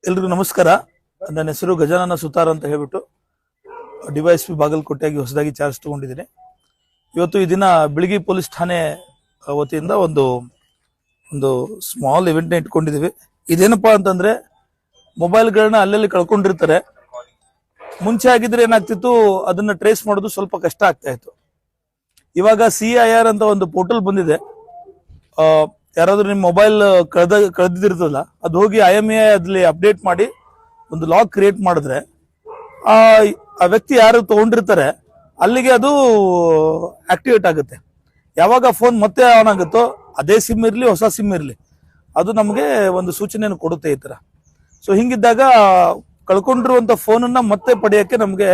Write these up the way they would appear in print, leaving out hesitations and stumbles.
ಎಲ್ರಿಗೂ ನಮಸ್ಕಾರ. ನನ್ನ ಹೆಸರು ಗಜಾನನ ಸುತಾರ್ ಅಂತ ಹೇಳ್ಬಿಟ್ಟು ಡಿವೈಎಸ್ಪಿ ಬಾಗಲಕೋಟೆಯಾಗಿ ಹೊಸದಾಗಿ ಚಾರ್ಜ್ ತಗೊಂಡಿದ್ದೀನಿ. ಇವತ್ತು ಈ ದಿನ ಬಿಳಗಿ ಪೊಲೀಸ್ ಠಾಣೆ ವತಿಯಿಂದ ಒಂದು ಸ್ಮಾಲ್ ಇವೆಂಟ್ ನ ಇಟ್ಕೊಂಡಿದೀವಿ. ಇದೇನಪ್ಪಾ ಅಂತಂದ್ರೆ ಮೊಬೈಲ್ಗಳನ್ನ ಅಲ್ಲಲ್ಲಿ ಕಳ್ಕೊಂಡಿರ್ತಾರೆ. ಮುಂಚೆ ಆಗಿದ್ರೆ ಏನಾಗ್ತಿತ್ತು, ಅದನ್ನ ಟ್ರೇಸ್ ಮಾಡೋದು ಸ್ವಲ್ಪ ಕಷ್ಟ ಆಗ್ತಾ ಇತ್ತು. ಇವಾಗ CIR ಅಂತ ಒಂದು ಪೋರ್ಟಲ್ ಬಂದಿದೆ. ಯಾರಾದ್ರೂ ನಿಮ್ಮ ಮೊಬೈಲ್ ಕಳೆದಿರ್ತದಲ್ಲ, ಅದು ಹೋಗಿ IMEI ಅದ್ರಲ್ಲಿ ಅಪ್ಡೇಟ್ ಮಾಡಿ ಒಂದು ಲಾಗ್ ಕ್ರಿಯೇಟ್ ಮಾಡಿದ್ರೆ ಆ ವ್ಯಕ್ತಿ ಯಾರು ತಗೊಂಡಿರ್ತಾರೆ ಅಲ್ಲಿಗೆ ಅದು ಆಕ್ಟಿವೇಟ್ ಆಗುತ್ತೆ. ಯಾವಾಗ ಫೋನ್ ಮತ್ತೆ ಆನ್ ಆಗುತ್ತೋ, ಅದೇ ಸಿಮ್ ಇರ್ಲಿ ಹೊಸ ಸಿಮ್ ಇರ್ಲಿ, ಅದು ನಮಗೆ ಒಂದು ಸೂಚನೆಯನ್ನು ಕೊಡುತ್ತೆ ಈ ತರ. ಸೊ ಹಿಂಗಿದ್ದಾಗ ಕಳ್ಕೊಂಡಿರುವಂತ ಫೋನನ್ನ ಮತ್ತೆ ಪಡೆಯಕ್ಕೆ ನಮಗೆ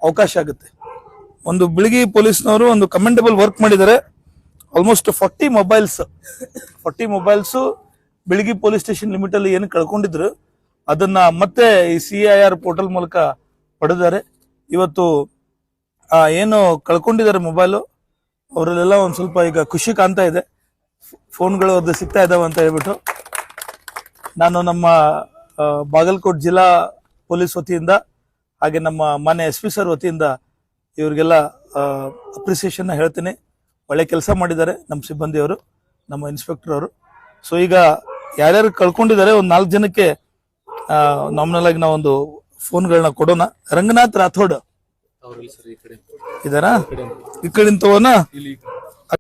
ಅವಕಾಶ ಆಗುತ್ತೆ. ಒಂದು ಬಿಳಗಿ ಪೊಲೀಸ್ನವರು ಒಂದು ಕಮೆಂಡಬಲ್ ವರ್ಕ್ ಮಾಡಿದ್ದಾರೆ. Almost 40 mobiles Bilagi police station limit ಅಲ್ಲಿ ಏನು ಕಳ್ಕೊಂಡಿದ್ರು ಅದನ್ನ ಮತ್ತೆ ಈ CIR ಪೋರ್ಟಲ್ ಮೂಲಕ ಪಡೆದಿದ್ದಾರೆ. ಇವತ್ತು ಏನು ಕಳ್ಕೊಂಡಿದ್ದಾರೆ ಮೊಬೈಲು, ಅವರಲ್ಲೆಲ್ಲ ಒಂದ್ ಸ್ವಲ್ಪ ಈಗ ಖುಷಿ ಕಾಣ್ತಾ ಇದೆ. ಫೋನ್ಗಳು ಅದು ಸಿಗ್ತಾ ಇದಾವೆ ಅಂತ ಹೇಳ್ಬಿಟ್ಟು ನಾನು ನಮ್ಮ ಬಾಗಲಕೋಟ್ ಜಿಲ್ಲಾ ಪೊಲೀಸ್ ವತಿಯಿಂದ ಹಾಗೆ ನಮ್ಮ ಮಾನ್ಯ SP ಸರ್ ವತಿಯಿಂದ ಇವ್ರಿಗೆಲ್ಲ ಅಪ್ರಿಸಿಯೇಷನ್ ಹೇಳ್ತೀನಿ. ಒಳ್ಳೆ ಕೆಲಸ ಮಾಡಿದ್ದಾರೆ ನಮ್ಮ ಸಿಬ್ಬಂದಿಯವರು, ನಮ್ಮ ಇನ್ಸ್ಪೆಕ್ಟರ್ ಅವರು. ಸೊ ಈಗ ಯಾರ್ಯಾರು ಕಳ್ಕೊಂಡಿದ್ದಾರೆ ಒಂದು 4 ಜನಕ್ಕೆ ನಾಮಿನಲ್ ಆಗಿ ನಾವೊಂದು ಫೋನ್ಗಳನ್ನ ಕೊಡೋಣ. ರಂಗನಾಥ್ ರಾಥೋಡ್ ಇದಾರಾ? ಈ ಕಡೆ ತಗೋಣ.